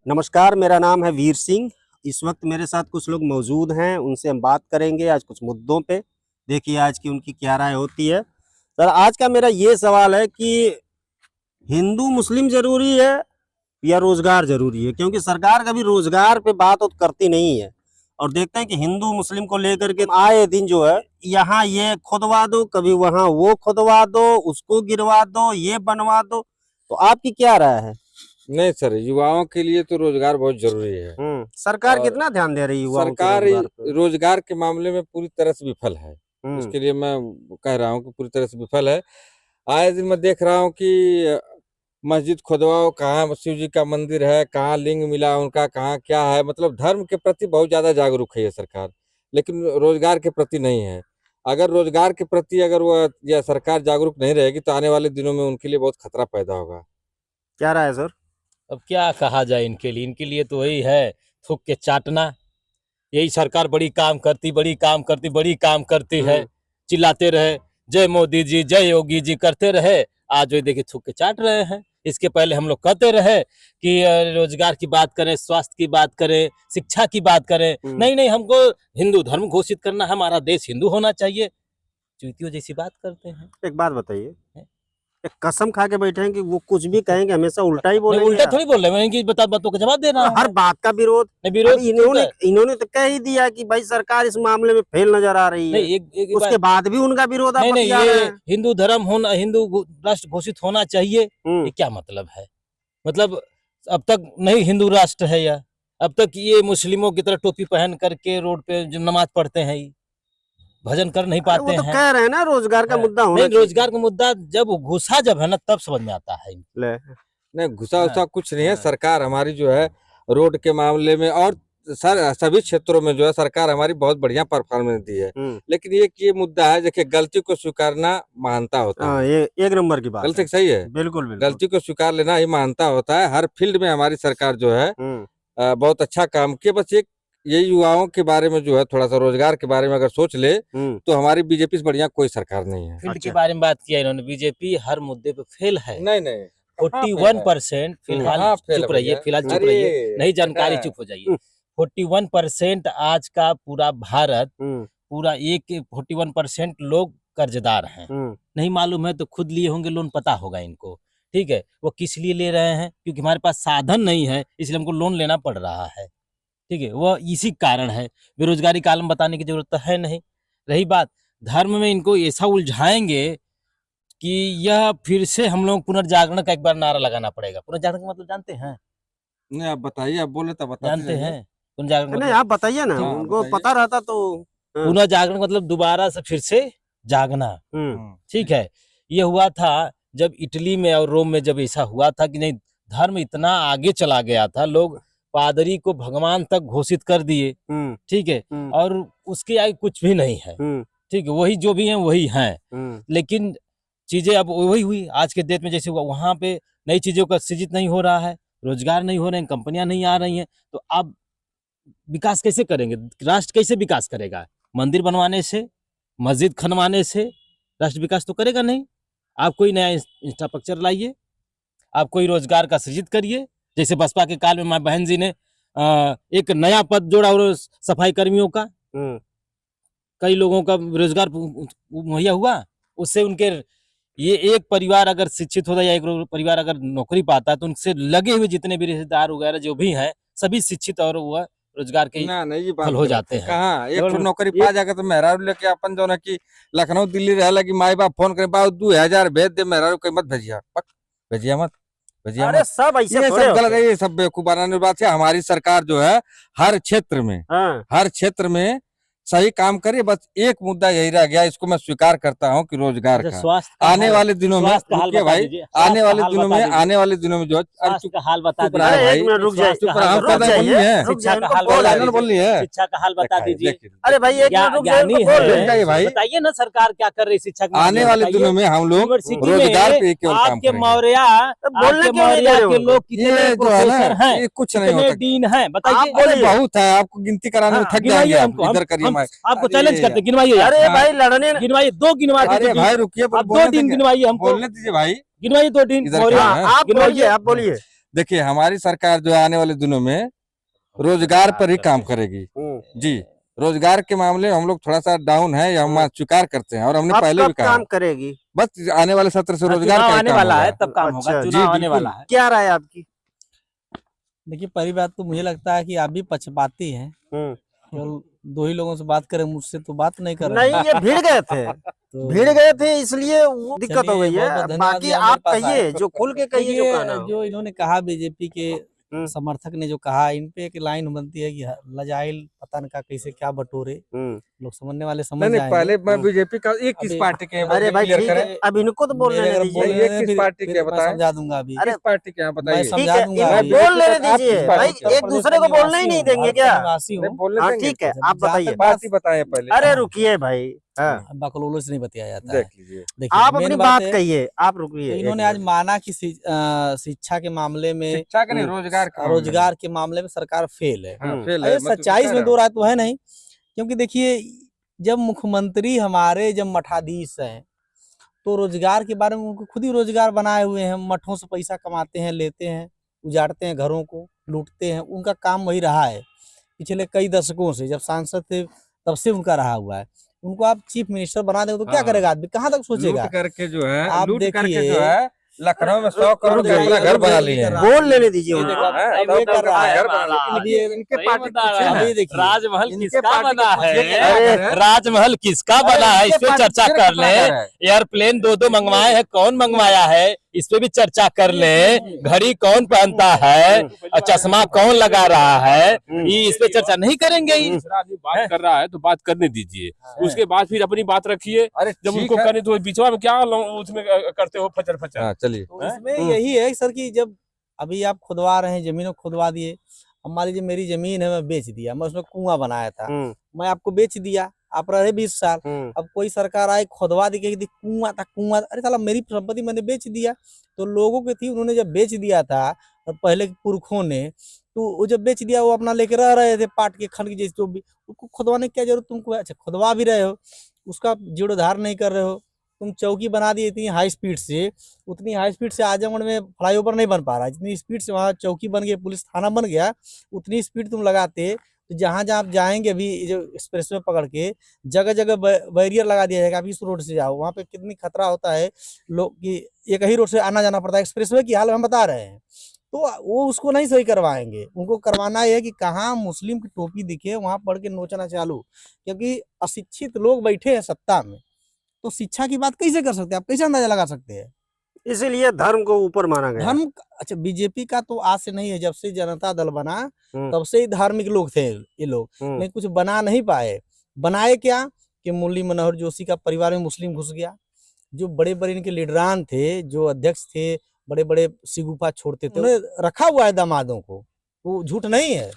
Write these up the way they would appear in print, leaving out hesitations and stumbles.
नमस्कार, मेरा नाम है वीर सिंह। इस वक्त मेरे साथ कुछ लोग मौजूद हैं, उनसे हम बात करेंगे आज कुछ मुद्दों पे। देखिए आज की उनकी क्या राय होती है। सर, आज का मेरा ये सवाल है कि हिंदू मुस्लिम जरूरी है या रोजगार जरूरी है? क्योंकि सरकार कभी रोजगार पे बात तो करती नहीं है और देखते हैं कि हिंदू मुस्लिम को लेकर के आए दिन जो है यहाँ ये खुदवा दो, कभी वहाँ वो खुदवा दो, उसको गिरवा दो, ये बनवा दो। तो आपकी क्या राय है? नहीं सर, युवाओं के लिए तो रोजगार बहुत जरूरी है। सरकार और कितना ध्यान दे रही है युवाओं के सरकार रोजगार पे? रोजगार के मामले में पूरी तरह से विफल है। इसके लिए मैं कह रहा हूँ कि पूरी तरह से विफल है। आए दिन मैं देख रहा हूँ कि मस्जिद खुदवाओ, कहाँ शिव जी का मंदिर है, कहाँ लिंग मिला उनका, कहाँ क्या है। मतलब धर्म के प्रति बहुत ज्यादा जागरूक है ये सरकार, लेकिन रोजगार के प्रति नहीं है। अगर रोजगार के प्रति अगर वो या सरकार जागरूक नहीं रहेगी तो आने वाले दिनों में उनके लिए बहुत खतरा पैदा होगा। क्या राय है सर? अब क्या कहा जाए इनके लिए तो वही है, थूक के चाटना। यही सरकार बड़ी काम करती है, चिल्लाते रहे जय मोदी जी जय योगी जी करते रहे। आज वही देखिए थूक के चाट रहे हैं। इसके पहले हम लोग कहते रहे कि रोजगार की बात करें, स्वास्थ्य की बात करें, शिक्षा की बात करें। नहीं, हमको हिंदू धर्म घोषित करना है, हमारा देश हिंदू होना चाहिए। चूतियों जैसी बात करते हैं। एक बात बताइए, एक कसम खा के बैठे हैं कि वो कुछ भी कहेंगे हमेशा उल्टा ही बोलेंगे? उल्टा थोड़ी बोल रहे हैं, इनकी बातों का जवाब दे रहा हूं। हर बात का विरोध। विरोध इन्होंने तो कह ही दिया कि भाई सरकार इस मामले में फेल नजर आ रही है। नहीं, उसके बाद भी उनका विरोध नहीं, ये हिंदू धर्म होना, हिंदू राष्ट्र घोषित होना चाहिए, ये क्या मतलब है? मतलब अब तक नहीं हिंदू राष्ट्र है यह, अब तक ये मुस्लिमों की तरह टोपी पहन करके रोड पे जो नमाज पढ़ते हैं, भजन कर नहीं पाते हैं। कह रहे हैं ना रोजगार का मुद्दा होना चाहिए। रोजगार का मुद्दा जब घुसा जब है ना तब समझ में आता है। नहीं, घुसा उसा कुछ नहीं है। सरकार हमारी जो है रोड के मामले में और सभी क्षेत्रों में जो है सरकार हमारी बहुत बढ़िया परफॉर्मेंस दी है। लेकिन ये मुद्दा है, देखिए गलती को स्वीकारना महानता होता है। ये एक नंबर की बात गलती सही है, बिल्कुल। गलती को स्वीकार लेना ही महानता होता है। हर फील्ड में हमारी सरकार जो है बहुत अच्छा काम किया। बस एक ये युवाओं के बारे में जो है थोड़ा सा रोजगार के बारे में अगर सोच ले तो हमारी बीजेपी से बढ़िया कोई सरकार नहीं है। फील्ड के बारे में बात किया इन्होंने, बीजेपी हर मुद्दे पे फेल है। नहीं 41% फिलहाल चुप रहिए, नहीं जानकारी चुप हो जाइए। 41% आज का पूरा भारत, पूरा 41% लोग कर्जदार हैं। नहीं मालूम है तो खुद लिए होंगे लोन, पता होगा इनको। ठीक है, वो किस लिए ले रहे हैं? क्योंकि हमारे पास साधन नहीं है, इसलिए हमको लोन लेना पड़ रहा है। ठीक है, वो इसी कारण है। बेरोजगारी का आलम बताने की जरूरत है नहीं। रही बात धर्म में, इनको ऐसा उलझाएंगे कि यह फिर से हम लोग पुनर्जागरण का एक बार नारा लगाना पड़ेगा। पुनर्जागरण का मतलब जानते हैं? नहीं, आप बताइए, आप बोले तो जानते हैं पुनर्जागरण? नहीं, आप बताइए ना, उनको पता रहता तो। पुनर्जागरण मतलब दोबारा से फिर से जागना। ठीक है, ये हुआ था जब इटली में और रोम में, जब ऐसा हुआ था कि नहीं धर्म इतना आगे चला गया था, लोग पादरी को भगवान तक घोषित कर दिए। ठीक है, और उसके आगे कुछ भी नहीं है। ठीक है, वही जो भी है वही हैं। लेकिन चीजें अब वही हुई आज के डेट में जैसे हुआ, वहां पे नई चीजों का सृजित नहीं हो रहा है, रोजगार नहीं हो रहे हैं, कंपनियां नहीं आ रही हैं। तो अब विकास कैसे करेंगे? राष्ट्र कैसे विकास करेगा? मंदिर बनवाने से, मस्जिद खनवाने से राष्ट्र विकास तो करेगा नहीं। आप कोई नया इंफ्रास्ट्रक्चर लाइए, आप कोई रोजगार का सृजित करिए। जैसे बसपा के काल में माँ बहन जी ने एक नया पद जोड़ा और सफाई कर्मियों का, कई लोगों का रोजगार मुहैया हुआ। उससे उनके ये एक परिवार अगर शिक्षित होता या एक परिवार अगर नौकरी पाता तो उनसे लगे हुए जितने भी रिश्तेदार वगैरह जो भी हैं सभी शिक्षित और वह रोजगार के फल हो जाते हैं। कहाँ एक नौकरी पा जाएगा तो मेहरारू लेके अपन जो ना कि लखनऊ दिल्ली रह कि माई बाप फोन करे 2000 भेज दे, मेहरारू कोई मत भेजिया, भेजिया मत। अरे सब ऐसे ये सब गलत है, ये सब बेवकूफाना बात है। हमारी सरकार जो है हर क्षेत्र में सही काम करे। बस एक मुद्दा यही रह गया, इसको मैं स्वीकार करता हूँ कि रोजगार का आने वाले दिनों में भाई, आने वाले दिनों में जो हाल बता दीजिए। बोलनी है, शिक्षा का हाल बता दीजिए। अरे भाई भाई बताइए ना सरकार क्या कर रही है शिक्षा? आने वाले दिनों में हम लोग रोजगार पे केवल काम करेंगे। मौर्या के लोग कितने प्रोफेसर हैं, कुछ नहीं होता, डीन हैं, बताइए। बहुत है, आपको गिनती कराने में थक जाएंगे। इधर करिए, आपको चैलेंज करते, गिनवाइए। अरे भाई लड़ने, गिनवाइए, 2 गिनवा दीजिए भाई, रुकिए, 2 दिन गिनवाइए, हमको बोलने दीजिए भाई। गिनवाइए 2 दिन। आप बोलिए। देखिए हमारी सरकार जो है आने वाले दिनों में रोजगार पर ही काम करेगी जी। रोजगार के मामले में हम लोग थोड़ा सा डाउन है, ये हम स्वीकार करते हैं और हमने अब पहले कब भी कहा काम करेगी? बस आने वाले सत्र से रोजगार चुनाव का ही आने काम वाला है होगा। तब काम होगा, अच्छा, चुनाव जी, आने बिल्कुल। वाला है। क्या राय है आपकी? देखिए पहली बात तो मुझे लगता है कि आप भी पक्षपाती हैं। केवल दो ही लोगों से बात करें, मुझसे तो बात नहीं कर रहे नहीं, ये भिड़ गए थे, तो भिड़ गए थे इसलिए वो दिक्कत हो चलिए, गई है। बहुत-बहुत धन्यवाद बाकी भैया, मेरे आप पास कहिए, आए। जो खुल के कहिए, जो कहना देखिए हो। जो इन्होंने कहा बीजेपी के हम्म। समर्थक ने जो कहा, इन पे एक लाइन बनती है कि लजाइल पता न का कैसे क्या बटोरे, लोग समझने वाले समझ नहीं जाएंगे। पहले मैं बीजेपी का ये किस अभी- पार्टी के हैं अरे भाई क्लियर ठीक करें। है, अब इनको तो बोलने मेरे नहीं अगर दीजिए। बोलने ये दें, किस फिर- पार्टी के फिर बताएं? मैं समझा दूंगा अभी। किस पार्टी के हैं मैं बताइए। समझा ठीक है, दूंगा इनको अभी। बोल लेने आप किस दीजिए पार्टी भाई, के हैं? एक दूसरे को बोलने ही नहीं देंगे क्या? नहीं, बोलने हाँ देंगे। ठीक है, आप जहाँ बताइए। तक पार्टी बताएं पहले। अरे रुकिए भाई, हाँ, बकलोलो से नहीं बताया जाता है। देख लीजिए। देखिए आप मेन अपनी बात बात है, कहिए, आप तो रुकिए। इन्होंने आज माना कि शिक्षा के मामले में, शिक्षा के नहीं रोजगार के मामले में। रोजगार के मामले में सरकार फेल है। हाँ, फेल अरे है, मैं तो सच्चाई कह में रहा दो हूँ। राय तो है नहीं, क्योंकि देखिए जब मुख्यमंत्री हमारे जब मठाधीश हैं तो रोजगार के बारे में उनको खुद ही रोजगार बनाए हुए हैं। मठों से पैसा कमाते हैं, लेते हैं, उजाड़ते हैं, घरों को लूटते हैं। उनका काम वही रहा है पिछले कई दशकों से, जब सांसद थे तब से उनका रहा हुआ है। उनको आप चीफ मिनिस्टर बना देंगे तो क्या हाँ। करेगा आदमी, कहाँ तक सोचेगा? लूट करके जो है, आप लूट करके देखिए, जो है लखनऊ में 100 करोड़ का रुक अपना जाइए, घर बना लिए हैं। बोल लेने दीजिए ये उनको। देखो, हाँ, अब 100 ये करोड़ कर का रहा अपना है। घर बना लिए। अभी ये इनके सही पार्टी बता कुछ रहा है है। ना। अभी देखिए, राजमहल इनके किसका पार्टी बना के कुछ है? है ना। राजमहल किसका अरे बना है, इस इनके पे पार्टी चर्चा के कर कितना ले। घर है? एयरप्लेन दो मंगवाए हैं, कौन मंगवाया है, इस पे भी चर्चा कर ले। घड़ी कौन पहनता है और चश्मा कौन लगा रहा है, ये इस पे चर्चा नहीं करेंगे। दूसरा आदमी बात कर रहा है तो बात करने दीजिए, उसके बाद फिर अपनी बात रखिए। अरे जब ठीक उनको है। करने तो बीचवा में क्या उसमें करते हो फचर फचर। हाँ चलिए। तो इसमें यही है सर कि जब अभी आप खुदवा रहे हैं, जमीनों को खुदवा दिए। अब मान लीजिए मेरी जमीन है, मैं बेच दिया, मैं उसमें कुआं बनाया था, मैं आपको बेच दिया, आप रहे 20 साल। अब कोई सरकार आए खुदवा दी कि कुआं था, कुआं, अरे साला मेरी संपत्ति मैंने बेच दिया। तो लोगों की थी, उन्होंने जब बेच दिया था और पहले के पुरखों ने, तो वो जब बेच दिया वो अपना लेके रह रहे थे पाट के खन की जैसे, जो भी उसको खुदवाने की क्या जरूरत तुमको? अच्छा खुदवा भी रहे हो, उसका जीर्णोद्धार नहीं कर रहे हो। तुम चौकी बना दी इतनी हाई स्पीड से, उतनी हाई स्पीड से आजमगढ़ में फ्लाईओवर नहीं बन पा रहा है। जितनी स्पीड से वहाँ चौकी बन गई, पुलिस थाना बन गया, उतनी स्पीड तुम लगाते तो जहाँ जहाँ आप जाएंगे अभी जो एक्सप्रेस में पकड़ के, जगह जगह बैरियर लगा दिया जाएगा। आप इस रोड से जाओ, वहाँ पे कितनी खतरा होता है लोग कि एक ही रोड से आना जाना पड़ता है। एक्सप्रेस वे की हाल हम बता रहे हैं, तो वो उसको नहीं सही करवाएंगे। उनको करवाना है कि कहाँ मुस्लिम की टोपी दिखे वहाँ पढ़ के नोचना चालू, क्योंकि अशिक्षित लोग बैठे हैं सत्ता में, तो शिक्षा की बात कैसे कर सकते हैं? आप कैसे अंदाजा लगा सकते हैं? इसीलिए धर्म को ऊपर माना गया। धर्म, अच्छा बीजेपी का तो आज से नहीं है, जब से जनता दल बना तब से ही धार्मिक लोग थे ये लोग, नहीं कुछ बना नहीं पाए। बनाए क्या कि मुरली मनोहर जोशी का परिवार में मुस्लिम घुस गया। जो बड़े बड़े इनके लीडरान थे, जो अध्यक्ष थे, बड़े बड़े सिगुफा छोड़ते थे, उन्हें रखा हुआ है दामादों को, वो झूठ नहीं है।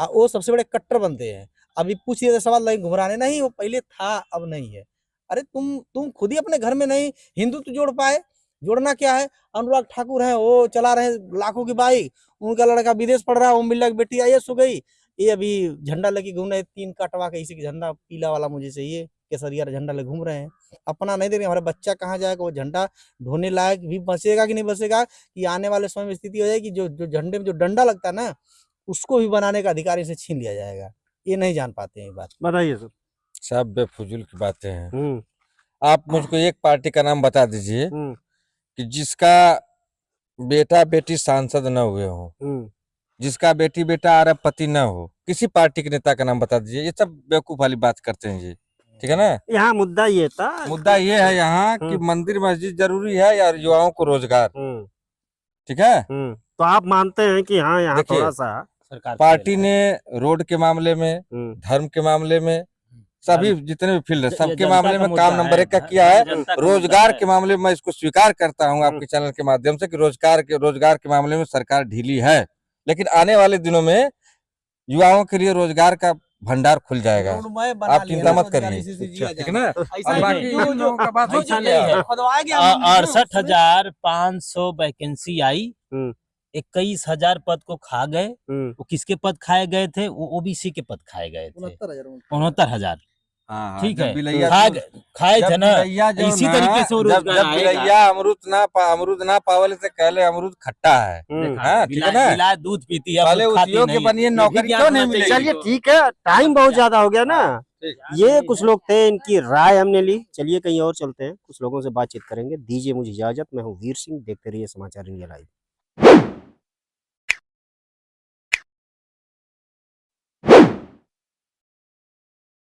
वो सबसे बड़े कट्टर बनते हैं। अभी पूछिए सवाल नहीं घुमराने, नहीं वो पहले था अब नहीं है। अरे तुम खुद ही अपने घर में नहीं हिंदुत्व जोड़ पाए। जोड़ना क्या है? अनुराग ठाकुर है, वो चला रहे लाखों की बाइक, उनका लड़का विदेश पढ़ रहा है, ओम बिरला की बेटी IAS हो गई, ये अभी झंडा लेके घूम रहे, 3 कटवा के इसी झंडा पीला वाला मुझे चाहिए, केसरिया झंडा ले घूम रहे हैं। अपना नहीं दे रहे। हमारा बच्चा कहाँ जाएगा? वो झंडा ढोने लायक भी बचेगा कि नहीं बचेगा, कि आने वाले समय में स्थिति हो जाएगी जो झंडे में जो डंडा लगता है ना, उसको भी बनाने का अधिकार इसे छीन लिया जाएगा। ये नहीं जान पाते हैं ये बात। बताइए सर। सब बेफुजूल की बातें हैं। आप मुझको एक पार्टी का नाम बता दीजिए कि जिसका बेटा बेटी सांसद न हुए हो, जिसका बेटी बेटा अरबपति न हो। किसी पार्टी के नेता का नाम बता दीजिए। ये सब बेवकूफ वाली बात करते हैं जी, ठीक है ना। यहाँ मुद्दा ये था, मुद्दा ये है यहाँ कि मंदिर मस्जिद जरूरी है या युवाओं को रोजगार, ठीक है। तो आप मानते हैं कि हाँ यहाँ देखिए, थोड़ा सा सरकार पार्टी ने रोड के मामले में, धर्म के मामले में, सभी जितने भी फील्ड है सबके मामले में काम नंबर 1 का किया है। रोजगार के मामले में मैं इसको स्वीकार करता हूं आपके चैनल के माध्यम से कि रोजगार के मामले में सरकार ढीली है, लेकिन आने वाले दिनों में युवाओं के लिए रोजगार का भंडार खुल जाएगा। आप चिंता मत करिए, ठीक है ना। और बाकी इन लोगों का बात ऐसा नहीं है। 68,500 वैकेंसी आई, 21,000 पद को खा गए। वो किसके पद खाए गए थे? वो OBC के पद खाए गए थे, 69,000। हाँ, ठीक जब है, बिलैया खाए जब थे ना, बिलैया जो इसी ना, तरीके से वो जब रोजगार जब आएगा। बिलैया अमरूद ना पावले से कहले अमरूद खट्टा है। हाँ, ठीक है ना। बिलाय दूध पीती है, पहले अमरूद उस खाती योग्य नहीं। बनिए, ये भी नौकरी ज्ञान क्यों होना नहीं मिलेगी? चाहिए। चलिए ठीक है, टाइम बहुत ज्यादा हो गया ना। ठीक। ये कुछ लोग थे, इनकी राय हमने ली। चलिए कहीं और चलते हैं, कुछ लोगों से बातचीत करेंगे। दीजिए मुझे इजाजत। मैं हूँ वीर सिंह, देखते रहिए समाचार इंडिया लाइव।